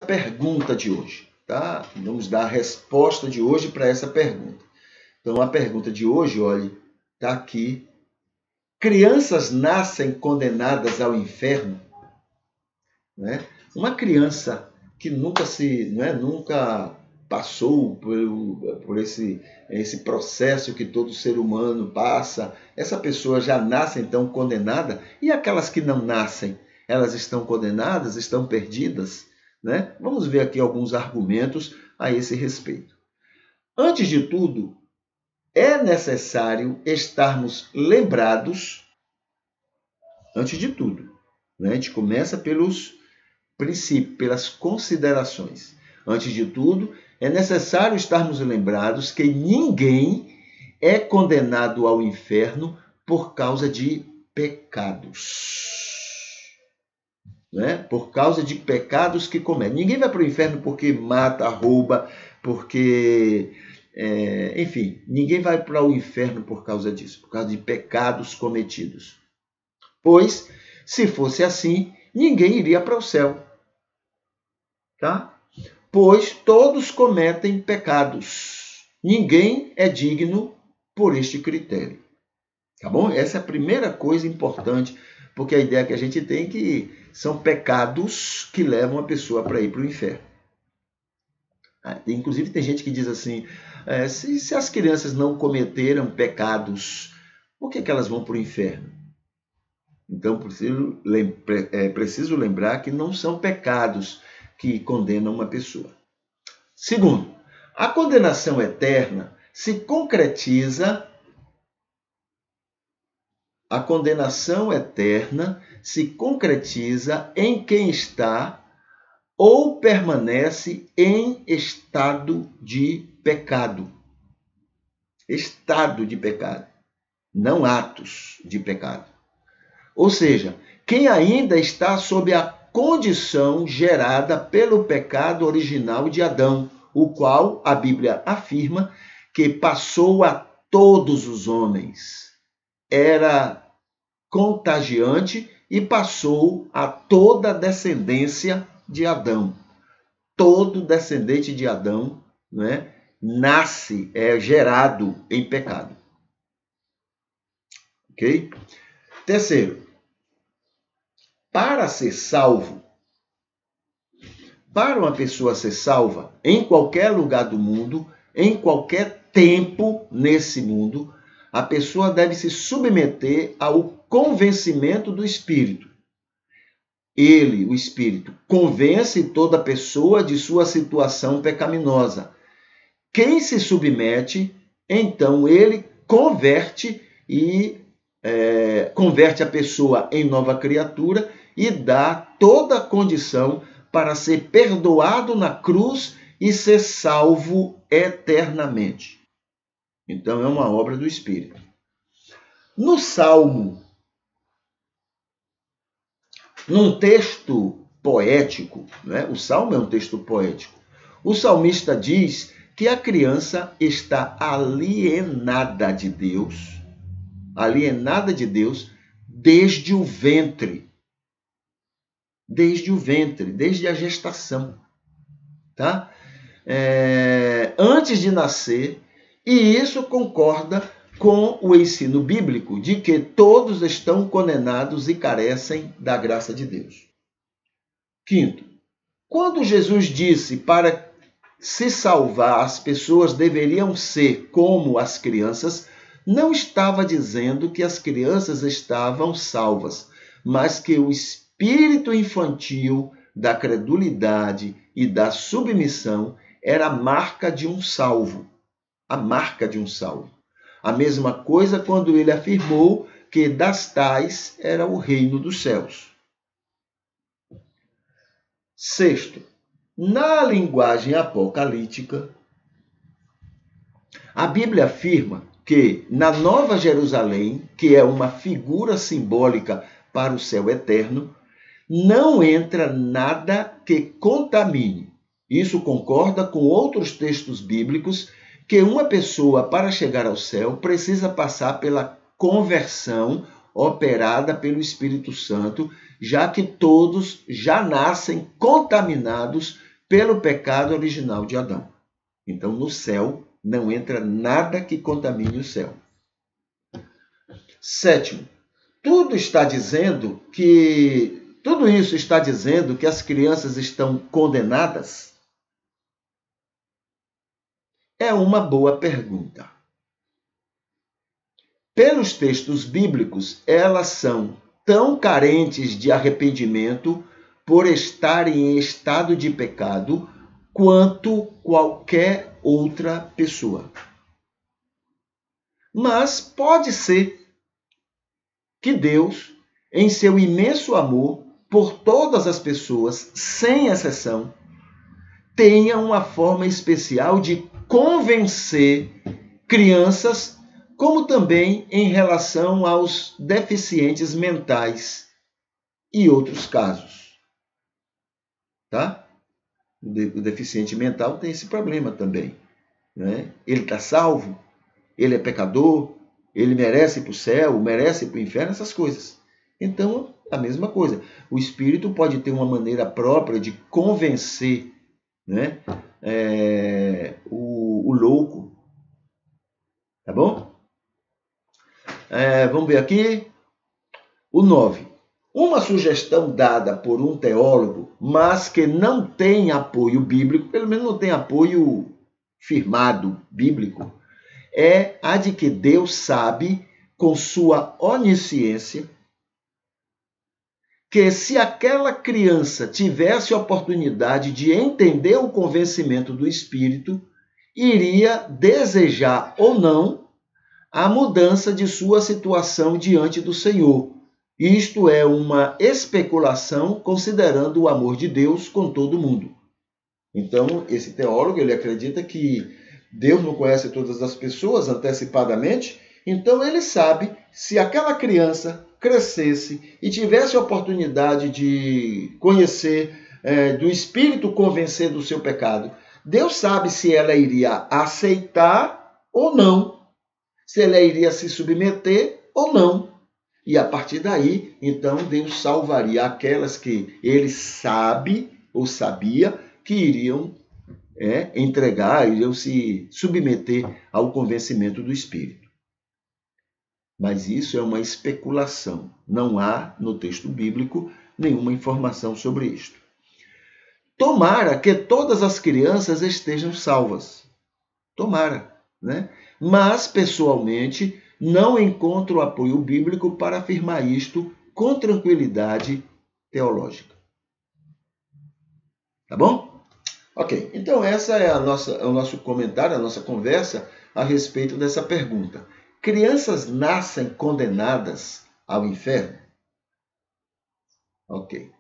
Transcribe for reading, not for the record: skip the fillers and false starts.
pergunta de hoje, tá? Vamos dar a resposta de hoje para essa pergunta. Então, a pergunta de hoje, olha, está aqui. Crianças nascem condenadas ao inferno? Né? Uma criança que nunca passou por esse processo que todo ser humano passa, essa pessoa já nasce então condenada? E aquelas que não nascem, elas estão condenadas, estão perdidas? Né? Vamos ver aqui alguns argumentos a esse respeito. Antes de tudo, é necessário estarmos lembrados, antes de tudo, né? A gente começa pelos princípios, pelas considerações. Antes de tudo, é necessário estarmos lembrados que ninguém é condenado ao inferno por causa de pecados. Né? Por causa de pecados que comete. Ninguém vai para o inferno porque mata, rouba, porque... enfim, ninguém vai para o inferno por causa disso, por causa de pecados cometidos. Pois, se fosse assim, ninguém iria para o céu. Tá? Pois todos cometem pecados. Ninguém é digno por este critério. Tá bom? Essa é a primeira coisa importante, porque a ideia que a gente tem é que são pecados que levam a pessoa para ir para o inferno. Inclusive tem gente que diz assim, se as crianças não cometeram pecados, por que elas vão para o inferno? Então, preciso lembrar que não são pecados que condenam uma pessoa. Segundo, a condenação eterna se concretiza. A condenação eterna se concretiza em quem está ou permanece em estado de pecado. Estado de pecado, não atos de pecado. Ou seja, quem ainda está sob a condição gerada pelo pecado original de Adão, o qual a Bíblia afirma que passou a todos os homens. Era contagiante e passou a toda a descendência de Adão. Todo descendente de Adão, né, nasce, é gerado em pecado. Ok? Terceiro, para ser salvo, para uma pessoa ser salva, em qualquer lugar do mundo, em qualquer tempo nesse mundo, a pessoa deve se submeter ao convencimento do Espírito. Ele, o Espírito, convence toda pessoa de sua situação pecaminosa. Quem se submete, então ele converte a pessoa em nova criatura e dá toda a condição para ser perdoado na cruz e ser salvo eternamente. Então, é uma obra do Espírito. No Salmo, num texto poético, né? O Salmo é um texto poético, o salmista diz que a criança está alienada de Deus desde o ventre. Desde a gestação. Tá? Antes de nascer, e isso concorda com o ensino bíblico de que todos estão condenados e carecem da graça de Deus. Quinto, quando Jesus disse para se salvar as pessoas deveriam ser como as crianças, não estava dizendo que as crianças estavam salvas, mas que o espírito infantil da credulidade e da submissão era a marca de um salvo. A marca de um salvo. A mesma coisa quando ele afirmou que das tais era o reino dos céus. Sexto, na linguagem apocalíptica, a Bíblia afirma que na Nova Jerusalém, que é uma figura simbólica para o céu eterno, não entra nada que contamine. Isso concorda com outros textos bíblicos que uma pessoa, para chegar ao céu, precisa passar pela conversão operada pelo Espírito Santo, já que todos já nascem contaminados pelo pecado original de Adão. Então, no céu, não entra nada que contamine o céu. Sétimo, tudo isso está dizendo que as crianças estão condenadas? É uma boa pergunta. Pelos textos bíblicos, elas são tão carentes de arrependimento por estarem em estado de pecado quanto qualquer outra pessoa. Mas pode ser que Deus, em seu imenso amor por todas as pessoas, sem exceção, tenha uma forma especial de convencer crianças, como também em relação aos deficientes mentais e outros casos. Tá? O deficiente mental tem esse problema também, né? Ele está salvo, ele é pecador, ele merece ir para o céu, merece ir para o inferno, essas coisas. Então, a mesma coisa. O Espírito pode ter uma maneira própria de convencer, né, o louco. Tá bom? Vamos ver aqui. O 9. Uma sugestão dada por um teólogo, mas que não tem apoio bíblico, pelo menos não tem apoio firmado bíblico, é a de que Deus sabe, com sua onisciência, que se aquela criança tivesse oportunidade de entender o convencimento do Espírito, iria desejar ou não a mudança de sua situação diante do Senhor. Isto é uma especulação considerando o amor de Deus com todo mundo. Então, esse teólogo, ele acredita que Deus não conhece todas as pessoas antecipadamente, então ele sabe se aquela criança crescesse e tivesse a oportunidade de conhecer, do Espírito convencer do seu pecado, Deus sabe se ela iria aceitar ou não, se ela iria se submeter ou não. E a partir daí, então, Deus salvaria aquelas que ele sabe ou sabia que iriam entregar, iriam se submeter ao convencimento do Espírito. Mas isso é uma especulação. Não há, no texto bíblico, nenhuma informação sobre isto. Tomara que todas as crianças estejam salvas. Tomara, né? Mas, pessoalmente, não encontro apoio bíblico para afirmar isto com tranquilidade teológica. Tá bom? Ok, então essa é o nosso comentário, a nossa conversa a respeito dessa pergunta. Crianças nascem condenadas ao inferno? Ok.